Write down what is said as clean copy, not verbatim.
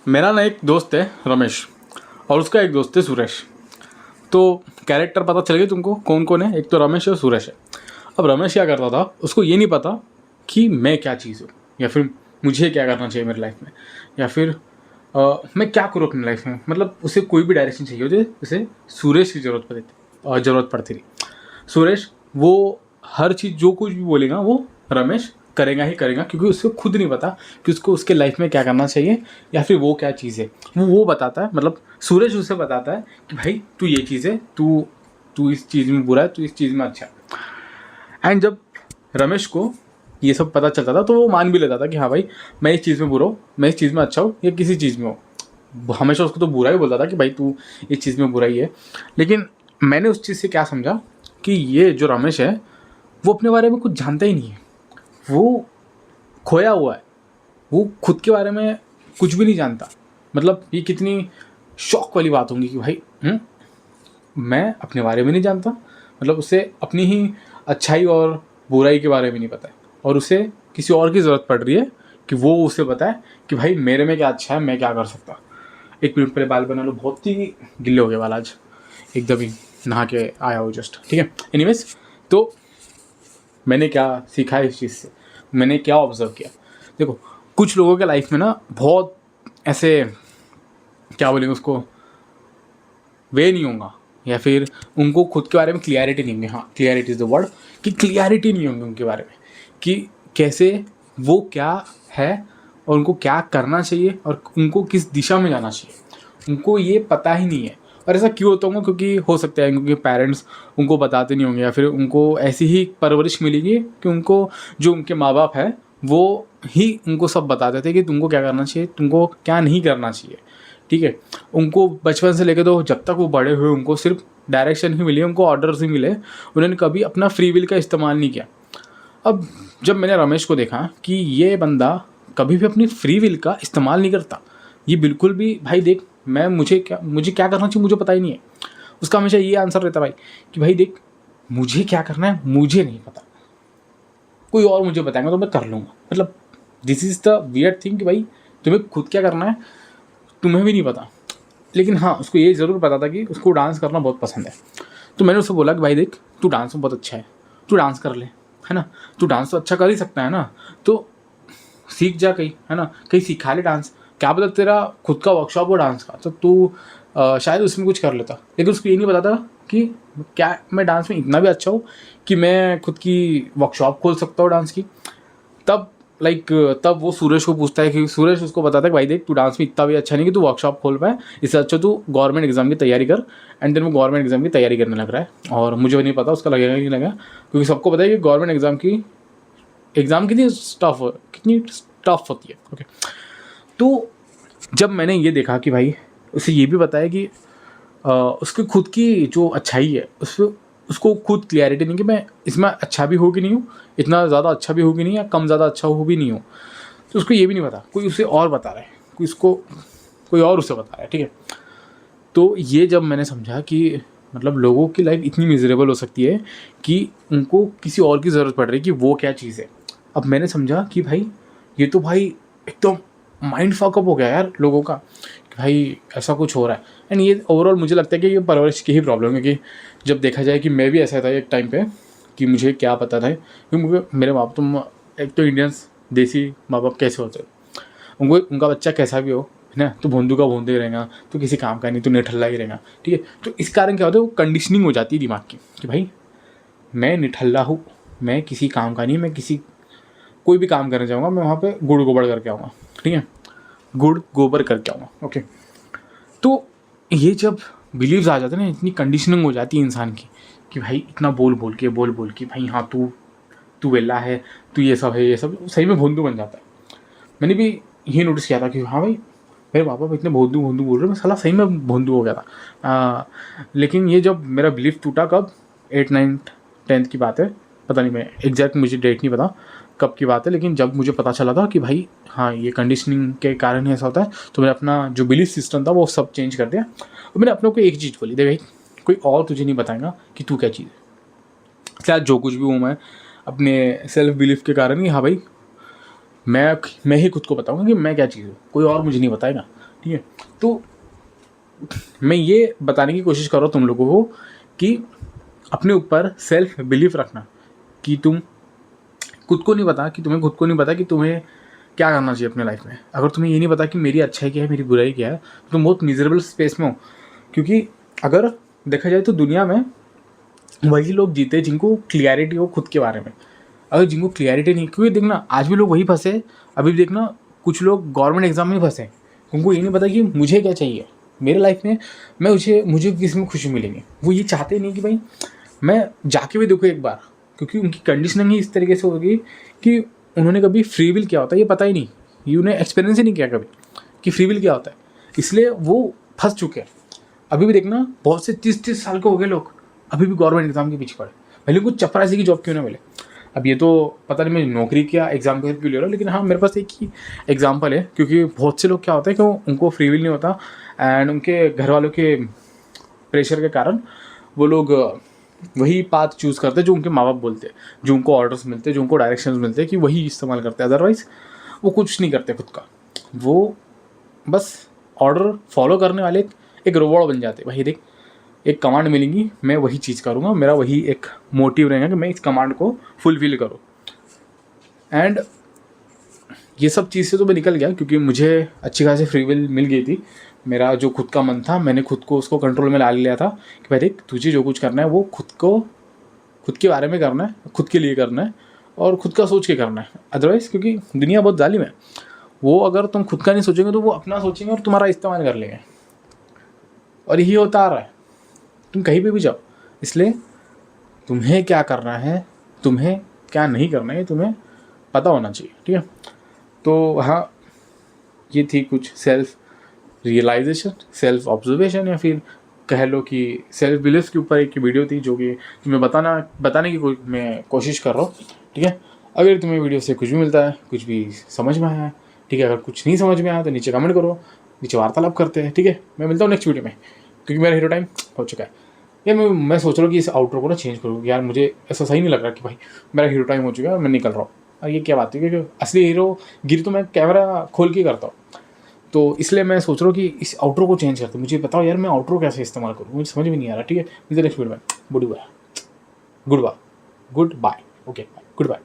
मेरा ना एक दोस्त है रमेश और उसका एक दोस्त है सुरेश। तो कैरेक्टर पता चल गया तुमको कौन कौन है। एक तो रमेश है और सुरेश है। अब रमेश क्या करता था, उसको ये नहीं पता कि मैं क्या चीज़ हूँ या फिर मुझे क्या करना चाहिए मेरी लाइफ में, या फिर मैं क्या करूँ अपनी लाइफ में। मतलब उसे कोई भी डायरेक्शन चाहिए होती, उसे सुरेश की ज़रूरत पड़ती थी। सुरेश वो हर चीज़ जो कुछ भी बोलेगा वो रमेश करेगा ही करेगा, क्योंकि उसको खुद नहीं पता कि उसको उसके लाइफ में क्या करना चाहिए या फिर वो क्या चीज़ है। वो बताता है, मतलब सूरज उसे बताता है कि भाई तू ये चीज़ है, तू तू इस चीज़ में बुरा है, तू इस चीज़ में अच्छा है। एंड जब रमेश को ये सब पता चलता था तो वो मान भी लेता था कि हाँ भाई मैं इस चीज़ में बुरा हूँ, मैं इस चीज़ में अच्छा हूँ, या किसी चीज़ में हूँ। हमेशा उसको तो बुरा ही बोलता था कि भाई तू इस चीज़ में बुरा ही है। लेकिन मैंने उस चीज़ से क्या समझा कि ये जो रमेश है वो अपने बारे में कुछ जानता ही नहीं है। वो खोया हुआ है, वो खुद के बारे में कुछ भी नहीं जानता। मतलब ये कितनी शौक वाली बात होगी कि भाई मैं अपने बारे में नहीं जानता। मतलब उसे अपनी ही अच्छाई और बुराई के बारे में नहीं पता है, और उसे किसी और की ज़रूरत पड़ रही है कि वो उसे बताए कि भाई मेरे में क्या अच्छा है, मैं क्या कर सकता। 1 मिनट पहले बाल बना लो, बहुत ही गिल्ले हो गए बाल आज, एकदम ही नहा के आया हो जस्ट, ठीक है। एनीवेज, तो मैंने क्या सीखा है इस चीज़ से, मैंने क्या ऑब्ज़र्व किया। देखो, कुछ लोगों के लाइफ में ना बहुत ऐसे, क्या बोलेंगे उसको, वे नहीं होगा, या फिर उनको खुद के बारे में क्लियरिटी नहीं होगी। हाँ, क्लियरिटी इज़ द वर्ड, कि क्लियरिटी नहीं होगी उनके बारे में कि कैसे वो क्या है और उनको क्या करना चाहिए और उनको किस दिशा में जाना चाहिए। उनको ये पता ही नहीं है। और ऐसा क्यों होता होगा? क्योंकि हो सकता है क्योंकि पेरेंट्स उनको बताते नहीं होंगे, या फिर उनको ऐसी ही परवरिश मिलेगी कि उनको, जो उनके माँ बाप है वो ही उनको सब बताते थे कि तुमको क्या करना चाहिए, तुमको क्या नहीं करना चाहिए, ठीक है। उनको बचपन से लेकर तो जब तक वो बड़े हुए उनको सिर्फ डायरेक्शन ही मिली, उनको ऑर्डर्स ही मिले। उन्होंने कभी अपना फ्री विल का इस्तेमाल नहीं किया। अब जब मैंने रमेश को देखा कि ये बंदा कभी भी अपनी फ्री विल का इस्तेमाल नहीं करता, ये बिल्कुल भी, भाई देख मुझे क्या करना चाहिए मुझे पता ही नहीं है। उसका हमेशा ये आंसर रहता भाई कि भाई देख मुझे क्या करना है मुझे नहीं पता, कोई और मुझे बताएंगा तो मैं कर लूँगा। मतलब this is the weird thing कि भाई तुम्हें खुद क्या करना है तुम्हें भी नहीं पता। लेकिन हाँ, उसको ये ज़रूर पता था कि उसको डांस करना बहुत पसंद है। तो मैंने उससे बोला कि भाई देख तू डांस में बहुत अच्छा है, तू डांस कर ले, है ना। तू डांस तो अच्छा कर ही सकता है ना, तो सीख जा कहीं, है ना, कहीं सिखा ले डांस। क्या पता तेरा खुद का वर्कशॉप हो डांस का, तो तू शायद उसमें कुछ कर लेता। लेकिन उसको ये नहीं पता था कि क्या मैं डांस में इतना भी अच्छा हूँ कि मैं खुद की वर्कशॉप खोल सकता हूँ डांस की। तब तब वो सुरेश को पूछता है कि सुरेश उसको बताता है कि भाई देख तू डांस में इतना भी अच्छा नहीं कि तू वर्कशॉप खोल पाए, इससे अच्छा तू गवर्नमेंट एग्जाम की तैयारी कर। एंड देन वो गवर्नमेंट एग्जाम की तैयारी करने लग रहा है, और मुझे नहीं पता उसका लगेगा कि नहीं लगेगा, क्योंकि सबको पता है कि गवर्नमेंट एग्ज़ाम कितनी टफ होती है। ओके, तो जब मैंने ये देखा कि भाई उसे ये भी बताया कि उसकी खुद की जो अच्छाई है उसको खुद क्लियरिटी नहीं कि मैं इसमें अच्छा भी हो कि नहीं हूँ, इतना ज़्यादा अच्छा भी हो कि नहीं, या कम ज़्यादा अच्छा हो भी नहीं हूँ। तो उसको ये भी नहीं पता, कोई उसे और बता रहा है, कोई और उसे बता रहा है, ठीक है। तो ये जब मैंने समझा कि मतलब लोगों की लाइफ इतनी मिजरेबल हो सकती है कि उनको किसी और की ज़रूरत पड़ रही है कि वो क्या चीज़ है। अब मैंने समझा कि भाई ये तो भाई एकदम माइंड फकअप हो गया यार लोगों का, कि भाई ऐसा कुछ हो रहा है। एंड ये ओवरऑल मुझे लगता है कि ये परवरिश की ही प्रॉब्लम है, कि जब देखा जाए कि मैं भी ऐसा था एक टाइम पे कि मुझे क्या पता था, क्योंकि मेरे माँ बाप तो एक तो इंडियंस देसी माँ बाप कैसे होते हैं, उनको उनका बच्चा कैसा भी हो, है ना, तो भोंदू का भोंदू ही रहेगा, तो किसी काम का नहीं, तो निठल्ला ही रहेगा, ठीक है। तो इस कारण क्या होता है, वो कंडीशनिंग हो जाती है दिमाग की कि भाई मैं निठल्ला हूँ, मैं किसी काम का नहीं, मैं किसी कोई भी काम करने जाऊँगा मैं वहाँ पे गुड़ गोबर करके आऊँगा, ठीक है, गुड़ गोबर करके आऊँगा। ओके, तो ये जब बिलीव्स आ जाते हैं ना, इतनी कंडीशनिंग हो जाती है इंसान की कि भाई इतना बोल बोल के भाई हाँ तू तू वेला है, तू ये सब है, ये सब सही में भोंदू बन जाता है। मैंने भी ये नोटिस किया था कि हाँ भाई मेरे पापा इतने भोंदू भोंदू बोल रहे, मैं साला सही में भोंदू हो गया था। लेकिन ये जब मेरा बिलीफ टूटा, कब, 8, 9, 10 की बात है, पता नहीं, मैं एग्जैक्ट मुझे डेट नहीं पता कब की बात है, लेकिन जब मुझे पता चला था कि भाई हाँ ये कंडीशनिंग के कारण ही ऐसा होता है, तो मैंने अपना जो बिलीफ सिस्टम था वो सब चेंज कर दिया। और मैंने अपने को एक चीज़ बोली, देख भाई कोई और तुझे नहीं बताएगा कि तू क्या चीज़ है। क्या जो कुछ भी हूँ मैं अपने सेल्फ बिलीफ के कारण ही, हाँ भाई मैं ही खुद को बताऊंगा कि मैं क्या चीज़ हूँ, कोई और मुझे नहीं बताएगा, ठीक है। तो मैं ये बताने की कोशिश कर रहा हूँ तुम लोगों को कि अपने ऊपर सेल्फ बिलीफ रखना, कि तुम खुद को नहीं पता, कि तुम्हें खुद को नहीं पता कि तुम्हें क्या करना चाहिए अपने लाइफ में। अगर तुम्हें ये नहीं पता कि मेरी अच्छाई क्या है, मेरी बुराई क्या है, तो तुम बहुत मिजरेबल स्पेस में हो। क्योंकि अगर देखा जाए तो दुनिया में वही लोग जीते जिनको क्लियरिटी हो खुद के बारे में। अगर जिनको क्लियरिटी नहीं, क्योंकि देखना आज भी लोग वही फंसे। अभी भी देखना कुछ लोग गवर्नमेंट एग्जाम में फंसे, उनको ये नहीं पता कि मुझे क्या चाहिए मेरे लाइफ में, मुझे किस में खुशी मिलेगी। वो ये चाहते नहीं कि भाई मैं जाके भी देखूँ एक बार, क्योंकि उनकी कंडीशनिंग ही इस तरीके से होगी कि उन्होंने कभी फ्री विल क्या होता है ये पता ही नहीं, ये उन्हें एक्सपीरियंस ही नहीं किया कभी कि फ्री विल क्या होता है, इसलिए वो फंस चुके हैं। अभी भी देखना बहुत से 30-30 साल के हो गए लोग, अभी भी गवर्नमेंट एग्जाम के पीछे पड़े, भले कुछ चपरासी की जॉब क्यों ना मिले। अब ये तो पता नहीं मैं नौकरी क्या एग्जाम क्यों ले रहा हूँ, लेकिन हाँ मेरे पास एक ही एग्जाम्पल है। क्योंकि बहुत से लोग क्या होता है कि उनको फ्री विल नहीं होता, एंड उनके घर वालों के प्रेशर के कारण वो लोग वही पाथ चूज़ करते हैं जो उनके माँ बाप बोलते हैं, जो उनको ऑर्डर्स मिलते हैं, जो उनको डायरेक्शंस मिलते हैं कि वही इस्तेमाल करते हैं। अदरवाइज़ वो कुछ नहीं करते खुद का, वो बस ऑर्डर फॉलो करने वाले एक रोबोट बन जाते हैं। भाई देख एक कमांड मिलेंगी, मैं वही चीज़ करूँगा, मेरा वही एक मोटिव रहेगा कि मैं इस कमांड को फुलफिल करूँ। एंड ये सब चीज़ से तो मैं निकल गया, क्योंकि मुझे अच्छी खासी फ्री विल मिल गई थी। मेरा जो खुद का मन था मैंने खुद को उसको कंट्रोल में ला लिया था कि भाई देख तुझे जो कुछ करना है वो खुद के बारे में करना है, खुद के लिए करना है और खुद का सोच के करना है। अदरवाइज़ क्योंकि दुनिया बहुत जालिम है, वो अगर तुम खुद का नहीं सोचेंगे तो वो अपना सोचेंगे और तुम्हारा इस्तेमाल कर लेंगे, और यही होता आ रहा है। तुम कहीं पे भी जाओ, इसलिए तुम्हें क्या करना है, तुम्हें क्या नहीं करना है, तुम्हें पता होना चाहिए, ठीक है। तो हाँ ये थी कुछ सेल्फ रियलाइजेशन, सेल्फ ऑब्जर्वेशन, या फिर कह लो कि सेल्फ बिलीफ के ऊपर एक वीडियो थी जो कि तुम्हें बताने की मैं कोशिश कर रहा हूँ, ठीक है। अगर तुम्हें वीडियो से कुछ भी मिलता है, कुछ भी समझ में आया है, ठीक है। अगर कुछ नहीं समझ में आया तो नीचे कमेंट करो, नीचे वार्तालाप करते हैं, ठीक है। मैं मिलता हूँ नेक्स्ट वीडियो में, क्योंकि मेरा हीरो टाइम हो चुका है। यार मैं सोच रहा हूँ कि इस आउटरो को ना चेंज करूँ, यार मुझे ऐसा सही नहीं लग रहा कि भाई मेरा हीरो टाइम हो चुका है और मैं निकल रहा हूँ। और ये क्या बात है, क्योंकि असली हीरो गिर तो मैं कैमरा खोल के करता हूँ, तो इसलिए मैं सोच रहा हूँ कि इस आउटरो को चेंज करते। मुझे बताओ यार मैं आउटरो कैसे इस्तेमाल करूँ, मुझे समझ में नहीं आ रहा, ठीक है। मिलते नेक्स्ट वीडियो में, good bye, good bye, okay, good bye.